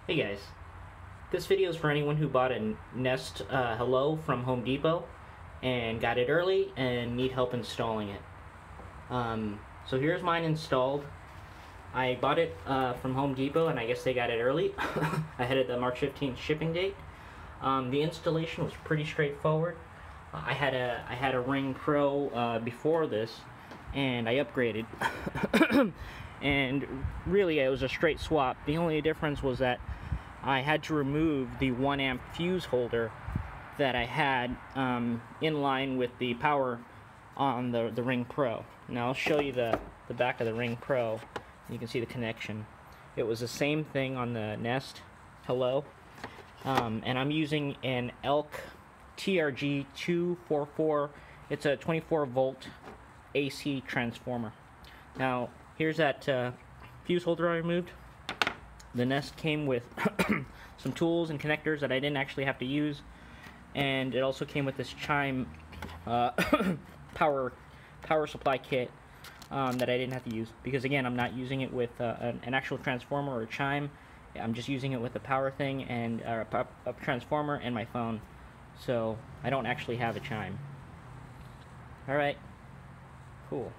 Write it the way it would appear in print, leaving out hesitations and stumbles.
Hey guys, this video is for anyone who bought a Nest Hello from Home Depot and got it early and need help installing it. So here's mine installed. I bought it from Home Depot and I guess they got it early ahead of the March 15th shipping date. The installation was pretty straightforward. I had a Ring Pro before this and I upgraded. And really it was a straight swap. The only difference was that I had to remove the 1 amp fuse holder that I had in line with the power on the Ring Pro. Now I'll show you the back of the Ring Pro. You can see the connection. It was the same thing on the Nest Hello. And I'm using an Elk TRG 244. It's a 24 volt AC transformer. Now here's that fuse holder I removed. The Nest came with some tools and connectors that I didn't actually have to use, and it also came with this chime power supply kit that I didn't have to use, because again I'm not using it with an actual transformer or a chime. I'm just using it with a power thing and a transformer and my phone, so I don't actually have a chime. Alright, cool.